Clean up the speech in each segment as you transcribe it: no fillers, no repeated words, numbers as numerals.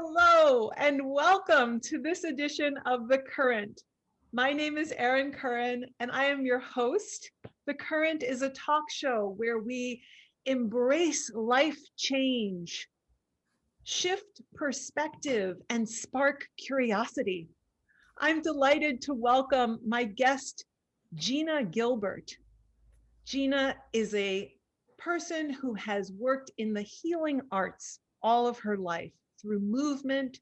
Hello and welcome to this edition of The Current. My name is Erin Curren and I am your host. The Current is a talk show where we embrace life change, shift perspective, and spark curiosity. I'm delighted to welcome my guest, Gina Gilbert. Gina is a person who has worked in the healing arts all of her life through movement,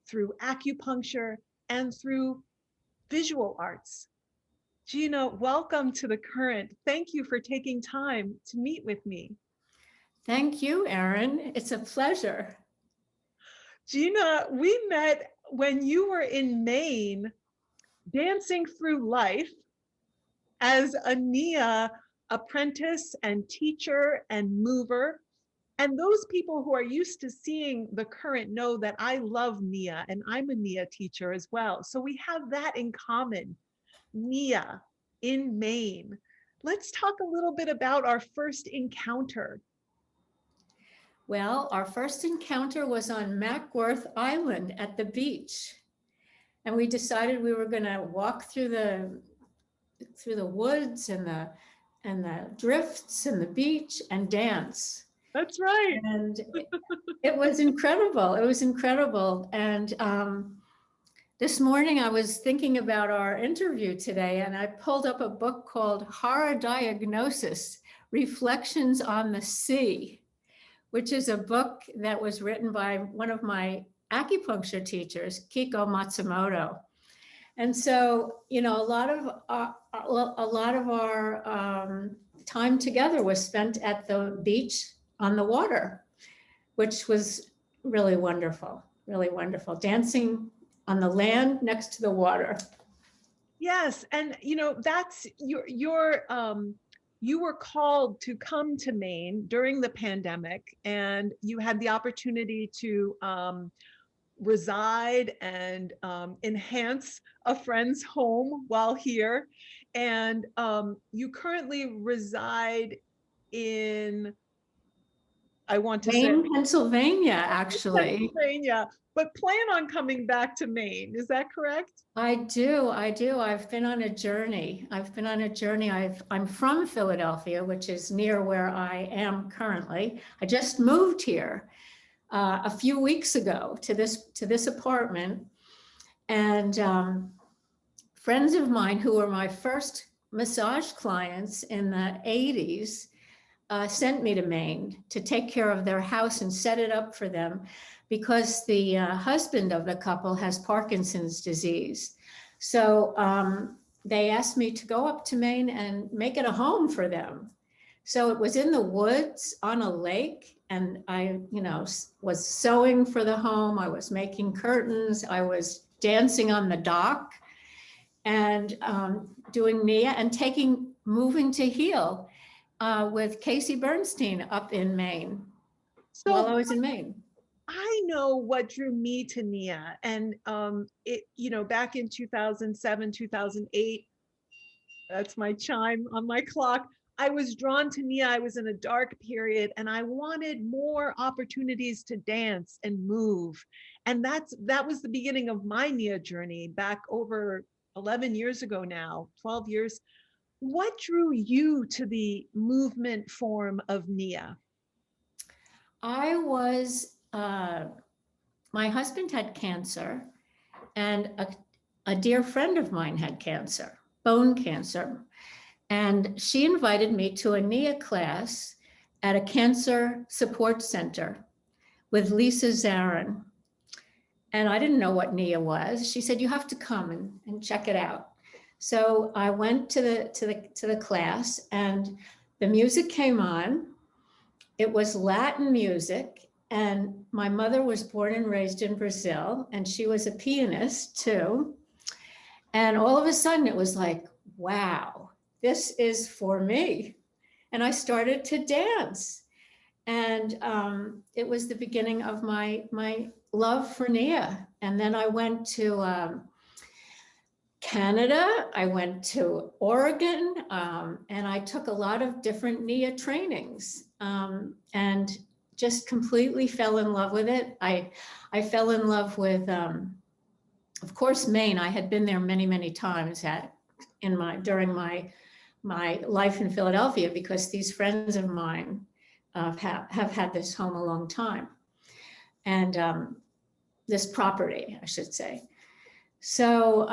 through acupuncture, and through visual arts. Gina, welcome to The Current. Thank you for taking time to meet with me. Thank you, Erin. It's a pleasure. Gina, we met when you were in Maine dancing through life as a Nia apprentice and teacher and mover. And those people who are used to seeing The Current know that I love Nia and I'm a Nia teacher as well. So we have that in common, Nia in Maine. Let's talk a little bit about our first encounter. Well, our first encounter was on Mackworth Island at the beach. And we decided we were going to walk through the woods and the drifts and the beach and dance. That's right. And it was incredible. It was incredible. And this morning I was thinking about our interview today, and I pulled up a book called Horror Diagnosis: Reflections on the Sea, which is a book that was written by one of my acupuncture teachers, Kiko Matsumoto. And so, you know, a lot of our time together was spent at the beach on the water, which was really wonderful, dancing on the land next to the water. Yes, and you know, that's you were called to come to Maine during the pandemic, and you had the opportunity to reside and enhance a friend's home while here. And you currently reside in, I want to Maine, say Pennsylvania, actually. Pennsylvania, but plan on coming back to Maine. Is that correct? I do. I've been on a journey. I'm from Philadelphia, which is near where I am currently. I just moved here a few weeks ago to this apartment, and friends of mine who were my first massage clients in the 80s sent me to Maine to take care of their house and set it up for them, because the husband of the couple has Parkinson's disease. So they asked me to go up to Maine and make it a home for them. So it was in the woods on a lake, and I, was sewing for the home. I was making curtains. I was dancing on the dock and doing Nia and moving to heal with Casey Bernstein up in Maine while I was in Maine. I know what drew me to Nia, and back in 2007, 2008, that's my chime on my clock. I was drawn to Nia. I was in a dark period and I wanted more opportunities to dance and move. And that was the beginning of my Nia journey back over 11 years ago now, 12 years. What drew you to the movement form of Nia? My husband had cancer, and a dear friend of mine had cancer, bone cancer. And she invited me to a Nia class at a cancer support center with Lisa Zarin. And I didn't know what Nia was. She said, you have to come and check it out. So I went to the class, and the music came on. It was Latin music, and my mother was born and raised in Brazil, and she was a pianist too. And all of a sudden it was like, wow, this is for me. And I started to dance. And it was the beginning of my love for Nia. And then I went to Canada, I went to Oregon, and I took a lot of different Nia trainings. And just completely fell in love with it. I fell in love with, of course, Maine. I had been there many, many times during my life in Philadelphia, because these friends of mine have had this home a long time, and this property, I should say. So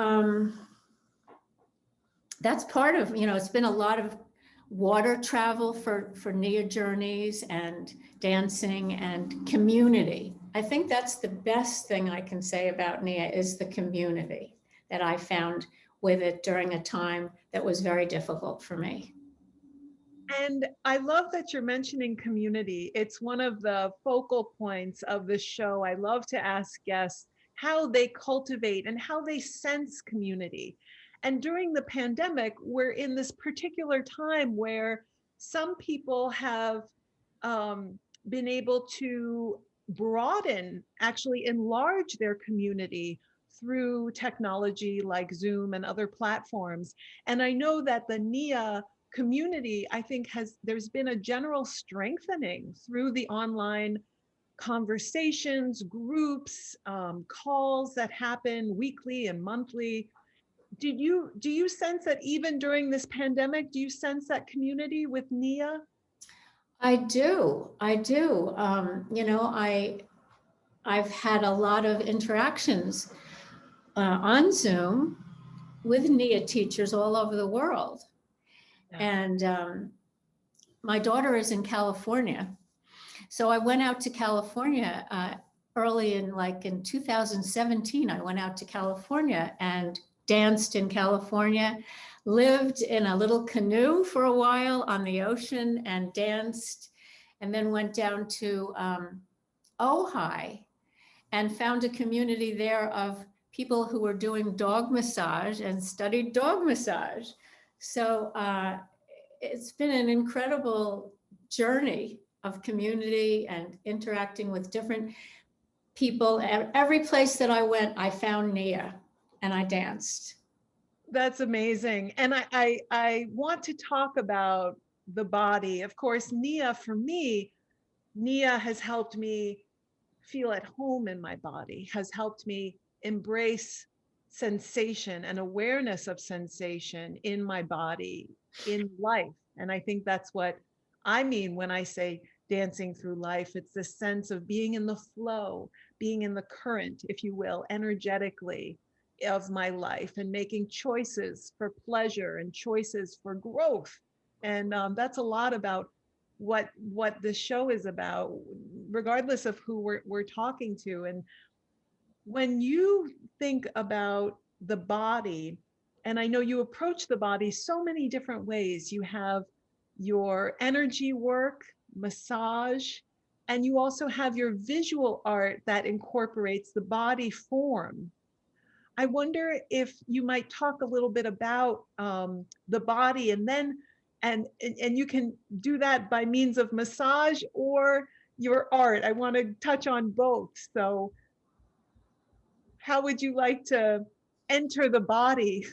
that's part of, it's been a lot of water travel for Nia journeys, and dancing and community. I think that's the best thing I can say about Nia, is the community that I found with it during a time that was very difficult for me. And I love that you're mentioning community. It's one of the focal points of the show. I love to ask guests how they cultivate and how they sense community. And during the pandemic, we're in this particular time where some people have been able to broaden, actually enlarge their community through technology like Zoom and other platforms. And I know that the NIA community, I think, there's been a general strengthening through the online conversations, groups, calls that happen weekly and monthly. Do you sense that even during this pandemic, do you sense that community with NIA? I do. I've had a lot of interactions on Zoom with NIA teachers all over the world. And my daughter is in California. So I went out to California early in 2017. I went out to California and danced in California, lived in a little canoe for a while on the ocean and danced, and then went down to Ojai and found a community there of people who were doing dog massage and studied dog massage. So it's been an incredible journey of community and interacting with different people. Every place that I went, I found Nia and I danced. That's amazing. And I want to talk about the body. Of course, Nia, for me, Nia has helped me feel at home in my body, has helped me embrace sensation and awareness of sensation in my body, in life. And I think that's what I mean when I say dancing through life. It's this sense of being in the flow, being in the current, if you will, energetically of my life, and making choices for pleasure and choices for growth. And that's a lot about what this show is about, regardless of who we're talking to. And when you think about the body, and I know you approach the body so many different ways. You have your energy work, massage, and you also have your visual art that incorporates the body form. I wonder if you might talk a little bit about the body, and then and you can do that by means of massage or your art. I want to touch on both. So how would you like to enter the body?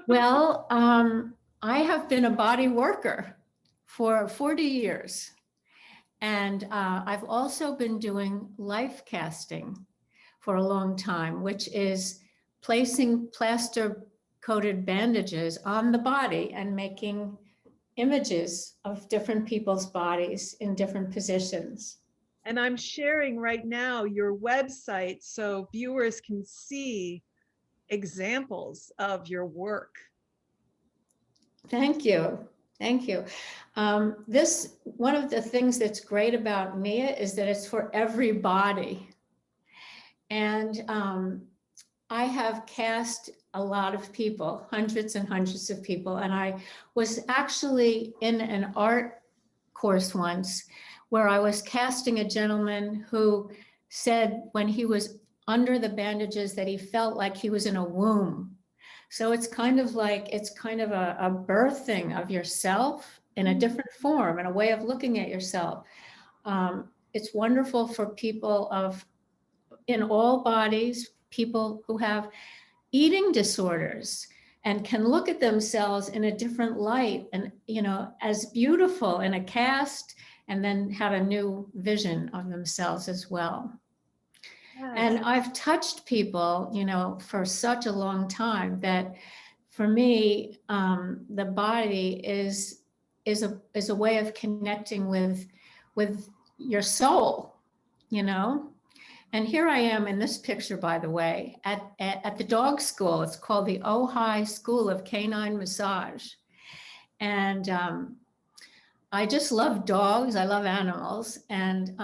Well, I have been a body worker for 40 years. And I've also been doing Lifecasting for a long time, which is placing plaster coated bandages on the body and making images of different people's bodies in different positions. And I'm sharing right now your website so viewers can see examples of your work. Thank you. Thank you. One of the things that's great about Nia is that it's for everybody. And I have cast a lot of people, hundreds and hundreds of people. And I was actually in an art course once where I was casting a gentleman who said when he was under the bandages that he felt like he was in a womb. So it's kind of a birthing of yourself in a different form and a way of looking at yourself. It's wonderful for people in all bodies, people who have eating disorders and can look at themselves in a different light and, as beautiful in a cast and then had a new vision of themselves as well. Yes. And I've touched people, for such a long time that for me, the body is a way of connecting with your soul, And here I am in this picture, by the way, at the dog school. It's called the Ojai School of Canine Massage. And I just love dogs. I love animals. And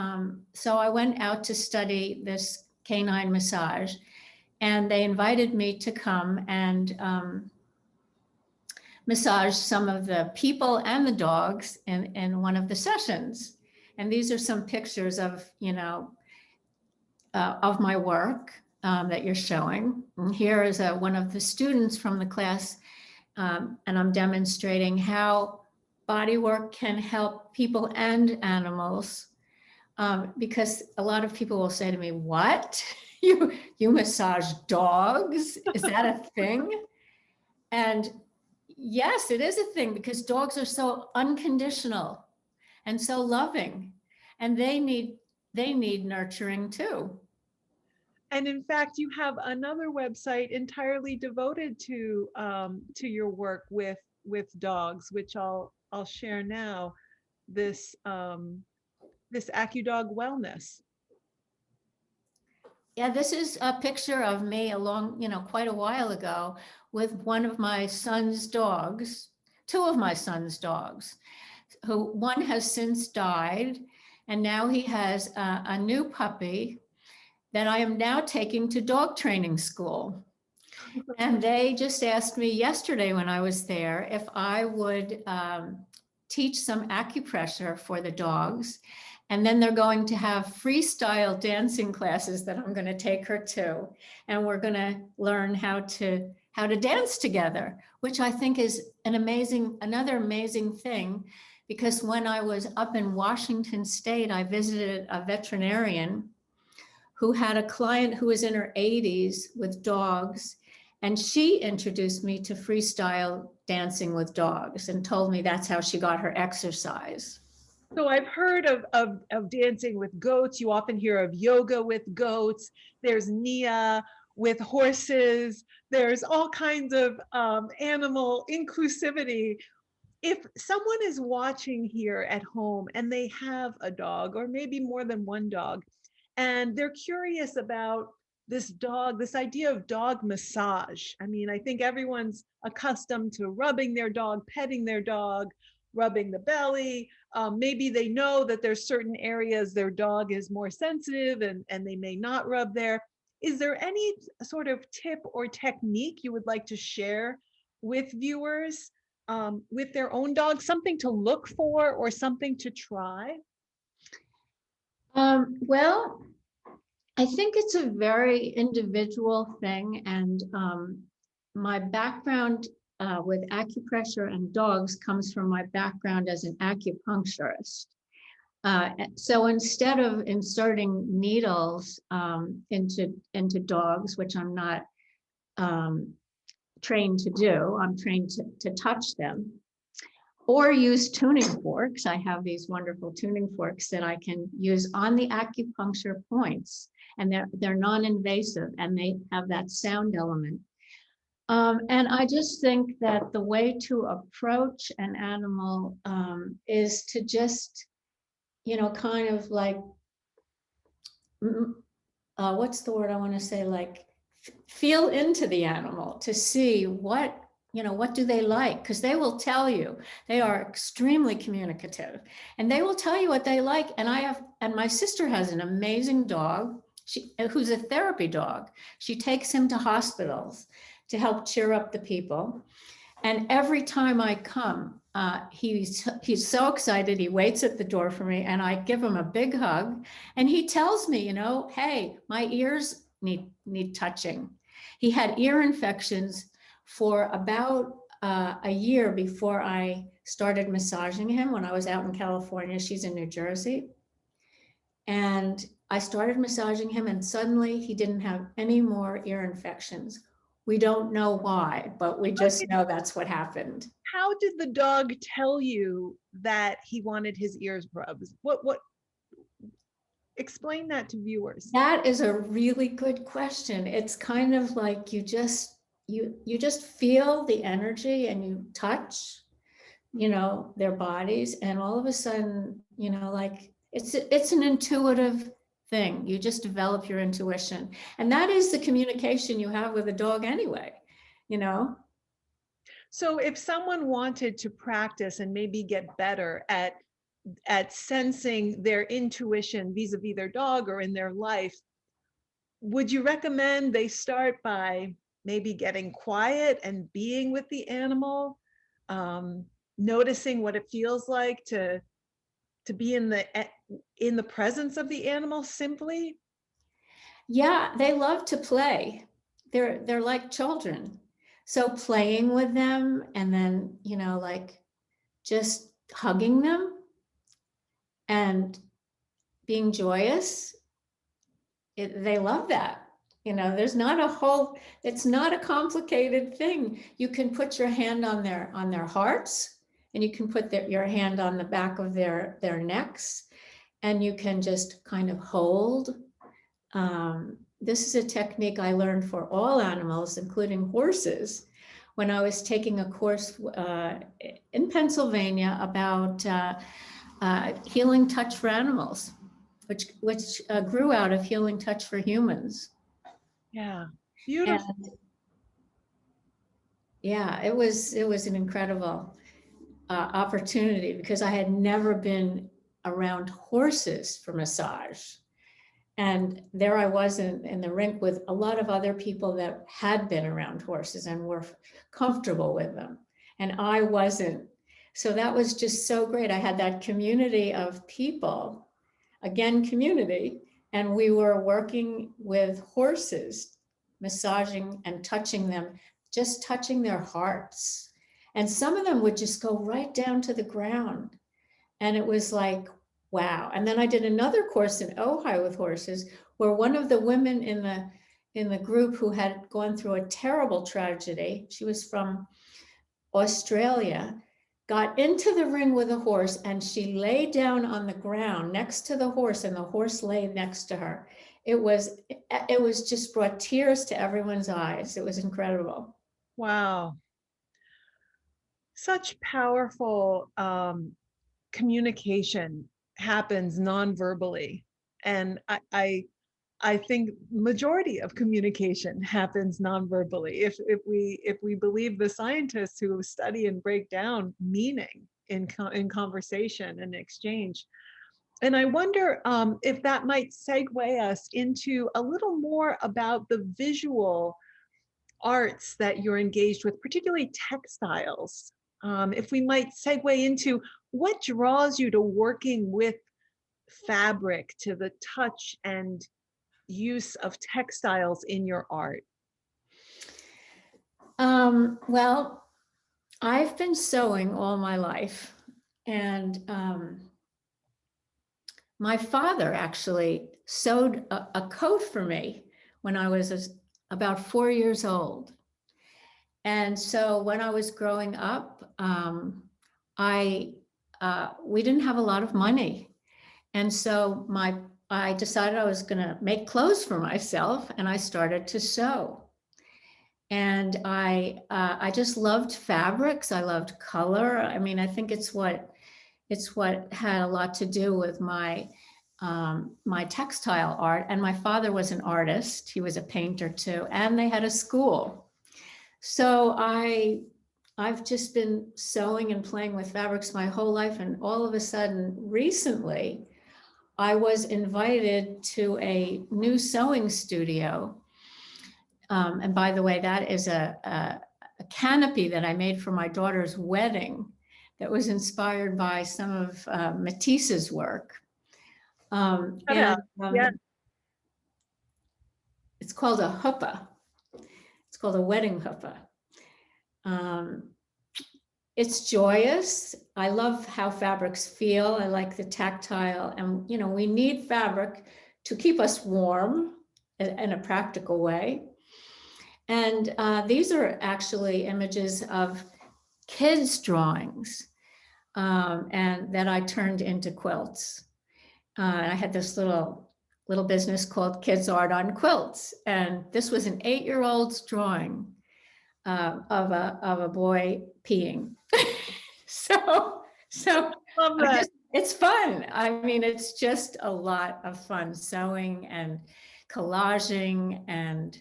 so I went out to study this canine massage, and they invited me to come and massage some of the people and the dogs in one of the sessions. And these are some pictures of, of my work that you're showing. And here is one of the students from the class, and I'm demonstrating how body work can help people and animals. Because a lot of people will say to me, "What? You massage dogs? Is that a thing?" And yes, it is a thing, because dogs are so unconditional and so loving, and they need nurturing too. And in fact, you have another website entirely devoted to your work with dogs, which I'll share now. This this AcuDog Wellness. Yeah, this is a picture of me quite a while ago with one of my son's dogs, two of my son's dogs, who one has since died, and now he has a new puppy that I am now taking to dog training school. And they just asked me yesterday when I was there if I would teach some acupressure for the dogs. And then they're going to have freestyle dancing classes that I'm going to take her to. And we're going to learn how to dance together, which I think is another amazing thing. Because when I was up in Washington State, I visited a veterinarian who had a client who was in her 80s with dogs. And she introduced me to freestyle dancing with dogs and told me that's how she got her exercise. So I've heard of dancing with goats. You often hear of yoga with goats. There's Nia with horses. There's all kinds of animal inclusivity. If someone is watching here at home and they have a dog, or maybe more than one dog, and they're curious about this idea of dog massage. I mean, I think everyone's accustomed to rubbing their dog, petting their dog, rubbing the belly. Maybe they know that there's certain areas their dog is more sensitive, and they may not rub there. Is there any sort of tip or technique you would like to share with viewers with their own dog, something to look for or something to try? Well, I think it's a very individual thing. And my background with acupressure and dogs comes from my background as an acupuncturist. So instead of inserting needles into dogs, which I'm not trained to do, I'm trained to touch them, or use tuning forks. I have these wonderful tuning forks that I can use on the acupuncture points, and they're non-invasive, and they have that sound element. And I just think that the way to approach an animal is to just, kind of like, what's the word I want to say? Like, feel into the animal to see what do they like? Because they will tell you. They are extremely communicative, and they will tell you what they like. And my sister has an amazing dog, who's a therapy dog. She takes him to hospitals to help cheer up the people. And every time I come, he's so excited. He waits at the door for me, and I give him a big hug. And he tells me, hey, my ears need touching. He had ear infections for about a year before I started massaging him when I was out in California. She's in New Jersey. And I started massaging him, and suddenly he didn't have any more ear infections. We don't know why, but we just know that's what happened. how did the dog tell you that he wanted his ears rubbed? What explain that to viewers. That is a really good question. It's kind of like you just feel the energy and you touch, their bodies, and all of a sudden, like it's an intuitive thing. You just develop your intuition. And that is the communication you have with a dog anyway, So if someone wanted to practice and maybe get better at sensing their intuition vis-a-vis their dog or in their life, would you recommend they start by maybe getting quiet and being with the animal, noticing what it feels like to be in the presence of the animal simply? Yeah, they love to play. They're like children. So playing with them, and then, like just hugging them and being joyous, they love that. There's not it's not a complicated thing. You can put your hand on their hearts, and you can put your hand on the back of their necks, and you can just kind of hold. This is a technique I learned for all animals, including horses, when I was taking a course in Pennsylvania about healing touch for animals, which grew out of healing touch for humans. Yeah, beautiful. And yeah, it was an incredible opportunity, because I had never been around horses for massage. And there I was in the rink with a lot of other people that had been around horses and were comfortable with them. And I wasn't. So that was just so great. I had that community of people, again, community, and we were working with horses, massaging and touching them, just touching their hearts. And some of them would just go right down to the ground. And it was like, wow. And then I did another course in Ojai with horses, where one of the women in the group who had gone through a terrible tragedy, she was from Australia, got into the ring with a horse, and she lay down on the ground next to the horse, and the horse lay next to her. It was just brought tears to everyone's eyes. It was incredible. Wow. Such powerful communication happens non-verbally. And I think majority of communication happens non-verbally. If we believe the scientists who study and break down meaning in conversation and exchange. And I wonder if that might segue us into a little more about the visual arts that you're engaged with, particularly textiles. If we might segue into what draws you to working with fabric, to the touch and use of textiles in your art. Well, I've been sewing all my life, and my father actually sewed a coat for me when I was about 4 years old. And so when I was growing up, we didn't have a lot of money. And so I decided I was going to make clothes for myself, and I started to sew. And I just loved fabrics. I loved color. I mean, I think it's what had a lot to do with my textile art. And my father was an artist. He was a painter too, and they had a school. So I've just been sewing and playing with fabrics my whole life. And all of a sudden, recently, I was invited to a new sewing studio. And by the way, that is a canopy that I made for my daughter's wedding that was inspired by some of Matisse's work. Yeah. It's called a huppah. It's called a wedding huppah. It's joyous. I love how fabrics feel. I like the tactile, and we need fabric to keep us warm in a practical way. And these are actually images of kids' drawings, and that I turned into quilts. I had this little business called Kids Art on Quilts, and this was an 8-year-old's drawing of a boy peeing. so Love that. it's fun. I mean, it's just a lot of fun, sewing and collaging and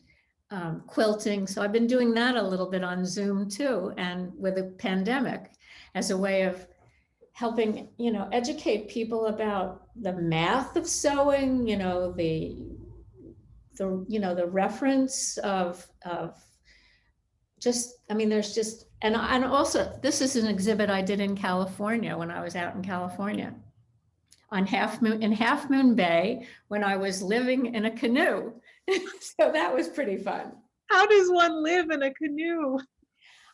quilting. So I've been doing that a little bit on Zoom too, and with a pandemic, as a way of helping, educate people about the math of sewing, the reference of just, I mean, there's just, and also this is an exhibit I did in California when I was out in California in Half Moon Bay when I was living in a canoe. So that was pretty fun. How does one live in a canoe?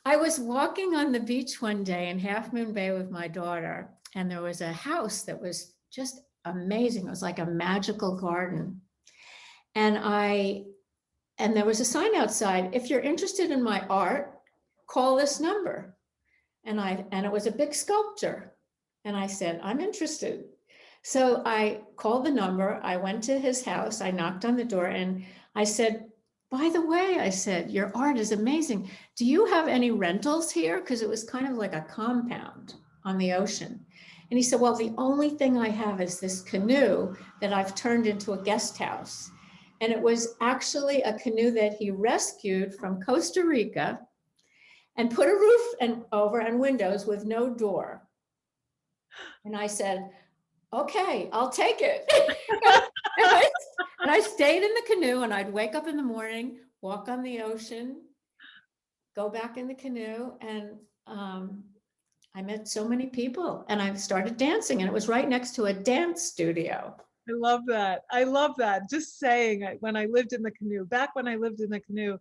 I was walking on the beach one day in Half Moon Bay with my daughter, and there was a house that was just amazing. It was like a magical garden. And there was a sign outside, if you're interested in my art, call this number. And it was a big sculptor. And I said, I'm interested. So I called the number, I went to his house, I knocked on the door, and I said, by the way, I said, your art is amazing. Do you have any rentals here? Because it was kind of like a compound on the ocean. And he said, well, the only thing I have is this canoe that I've turned into a guest house. And it was actually a canoe that he rescued from Costa Rica and put a roof over and windows with no door. And I said, okay, I'll take it. And I stayed in the canoe, and I'd wake up in the morning, walk on the ocean, go back in the canoe, and I met so many people, and I started dancing, and it was right next to a dance studio. I love that. I love that. Just saying, when I lived in the canoe, back when I lived in the canoe,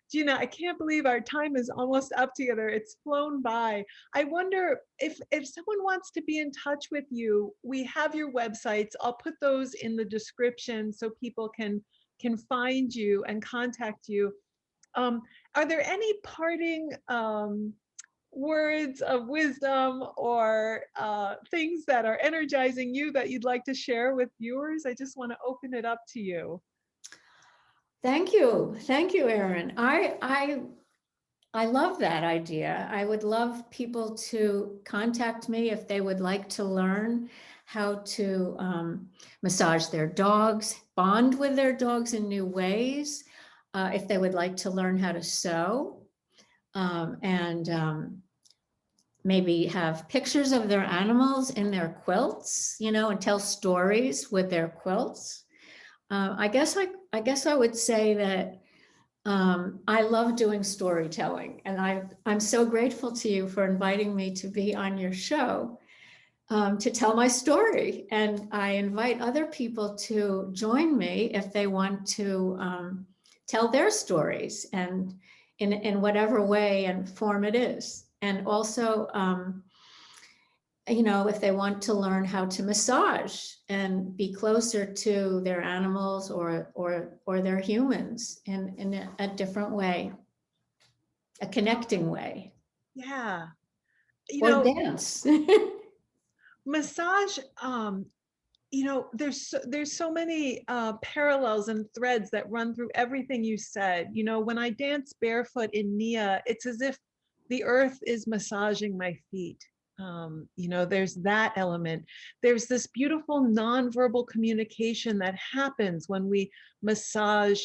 Gina, I can't believe our time is almost up together. It's flown by. I wonder if someone wants to be in touch with you, we have your websites. I'll put those in the description so people can find you and contact you. Are there any parting words of wisdom or things that are energizing you that you'd like to share with viewers? I just want to open it up to you. Thank you, Erin. I love that idea. I would love people to contact me if they would like to learn how to massage their dogs, bond with their dogs in new ways, if they would like to learn how to sew, and maybe have pictures of their animals in their quilts, and tell stories with their quilts. I guess I would say that I love doing storytelling, and I'm so grateful to you for inviting me to be on your show to tell my story. And I invite other people to join me if they want to tell their stories, and in whatever way and form it is. And also, if they want to learn how to massage and be closer to their animals or their humans in a different way, a connecting way. Yeah. Dance. Massage, there's so many parallels and threads that run through everything you said. When I dance barefoot in Nia, it's as if the earth is massaging my feet. There's that element. There's this beautiful nonverbal communication that happens when we massage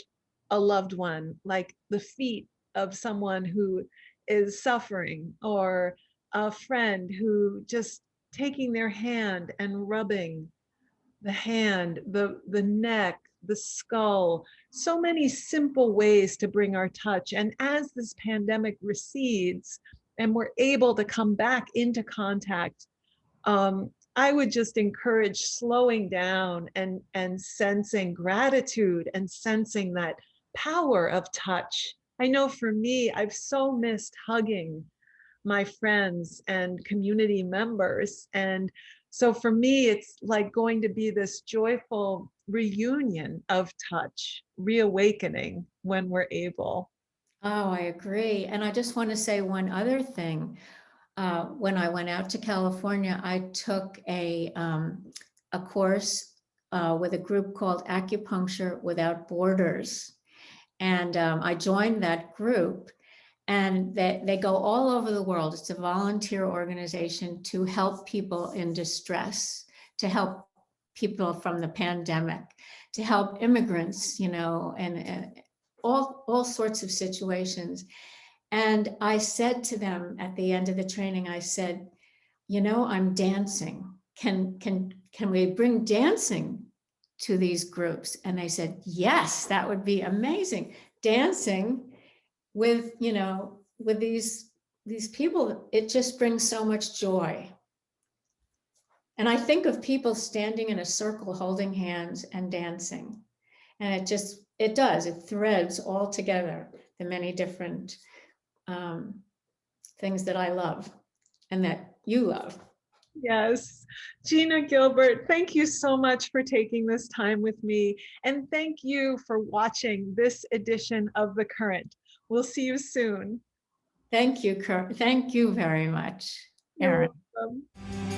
a loved one, like the feet of someone who is suffering, or a friend who just taking their hand and rubbing the hand, the neck, the skull. So many simple ways to bring our touch. And as this pandemic recedes and we're able to come back into contact, I would just encourage slowing down and sensing gratitude and sensing that power of touch. I know for me, I've so missed hugging my friends and community members. And so for me, it's like going to be this joyful reunion of touch, reawakening when we're able. Oh, I agree. And I just want to say one other thing. When I went out to California, I took a course with a group called Acupuncture Without Borders. And I joined that group, and they go all over the world. It's a volunteer organization to help people in distress, to help people from the pandemic, to help immigrants, and all sorts of situations. And I said to them at the end of the training, I said, I'm dancing. Can we bring dancing to these groups? And they said, yes, that would be amazing. Dancing with, with these people, it just brings so much joy. And I think of people standing in a circle, holding hands and dancing. And it threads all together the many different things that I love and that you love. Yes. Gina Gilbert, thank you so much for taking this time with me. And thank you for watching this edition of The Current. We'll see you soon. Thank you, Kurt. Thank you very much, You're Erin. welcome.